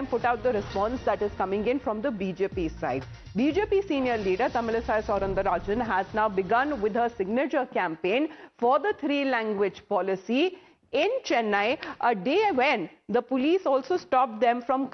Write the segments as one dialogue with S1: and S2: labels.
S1: time put out the response that is coming in from the BJP side. BJP senior leader Tamilisai Soundararajan has now begun with her signature campaign for the three-language policy in Chennai, a day when the police also stopped them from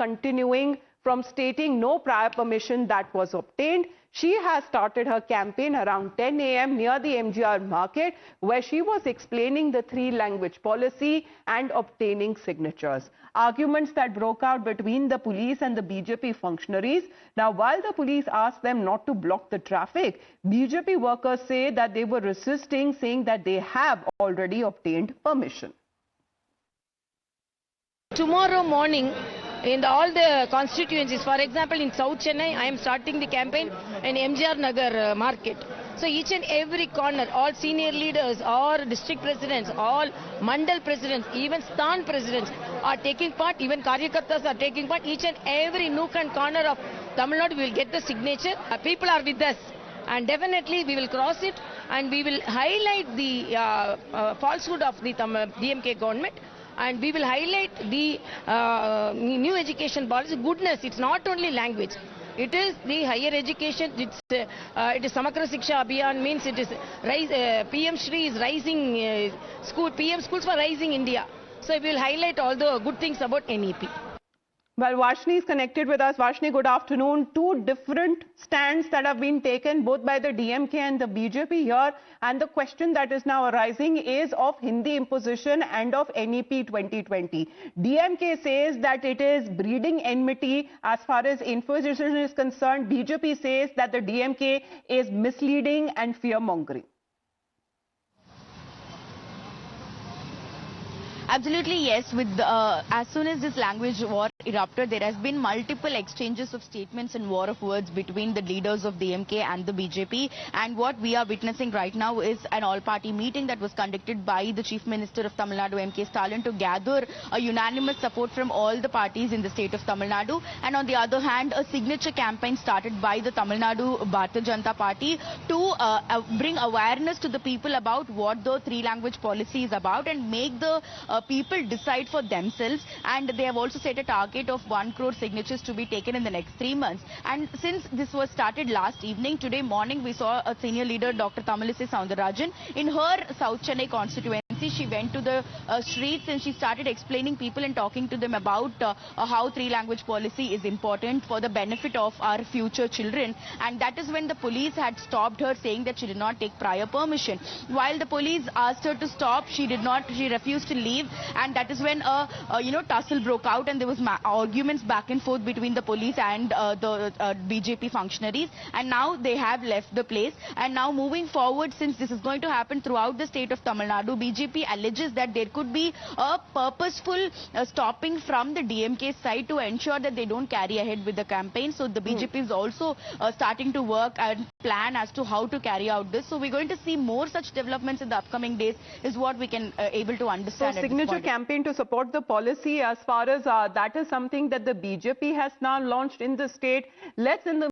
S1: stating no prior permission that was obtained. She has started her campaign around 10 a.m. near the MGR market, where she was explaining the three-language policy and obtaining signatures. Arguments that broke out between the police and the BJP functionaries. Now, while the police asked them not to block the traffic, BJP workers say that they were resisting, saying that they have already obtained permission.
S2: Tomorrow morning, in all the constituencies, for example, in South Chennai, I am starting the campaign in MGR Nagar market. So each and every corner, all senior leaders, all district presidents, all mandal presidents, even stan presidents are taking part, even Karyakartas are taking part. Each and every nook and corner of Tamil Nadu will get the signature. People are with us. And definitely we will cross it and we will highlight the falsehood of the DMK government. And we will highlight the new education policy. Goodness, it's not only language. It is the higher education. It is Samagra Shiksha Abhiyan, means it is PM Shri is rising PM schools for rising India. So we will highlight all the good things about NEP.
S1: Well, Vashni is connected with us. Vashni, good afternoon. Two different stands that have been taken both by the DMK and the BJP here. And the question that is now arising is of Hindi imposition and of NEP 2020. DMK says that it is breeding enmity as far as imposition is concerned. BJP says that the DMK is misleading and fear-mongering.
S3: Absolutely, yes. As soon as this language war erupted, there has been multiple exchanges of statements and war of words between the leaders of the DMK and the BJP. And what we are witnessing right now is an all-party meeting that was conducted by the Chief Minister of Tamil Nadu, M.K. Stalin, to gather a unanimous support from all the parties in the state of Tamil Nadu. And on the other hand, a signature campaign started by the Tamil Nadu Bharatiya Janata Party to bring awareness to the people about what the three-language policy is about and make the people decide for themselves. And they have also set a target of 1 crore signatures to be taken in the next 3 months. And since this was started last evening, today morning we saw a senior leader, Dr. Tamilisai Soundararajan, in her South Chennai constituency. She went to the streets and she started explaining people and talking to them about how three-language policy is important for the benefit of our future children. And that is when the police had stopped her, saying that she did not take prior permission. While the police asked her to stop, she refused to leave. And that is when a tussle broke out, and there was arguments back and forth between the police and the BJP functionaries. And now they have left the place. And now moving forward, since this is going to happen throughout the state of Tamil Nadu, BJP alleges that there could be a purposeful stopping from the DMK side to ensure that they don't carry ahead with the campaign. So the BJP is also starting to work and plan as to how to carry out this. So we're going to see more such developments in the upcoming days, is what we can able to understand.
S1: So signature campaign to support the policy, as far as that is something that the BJP has now launched in the state. Let's in the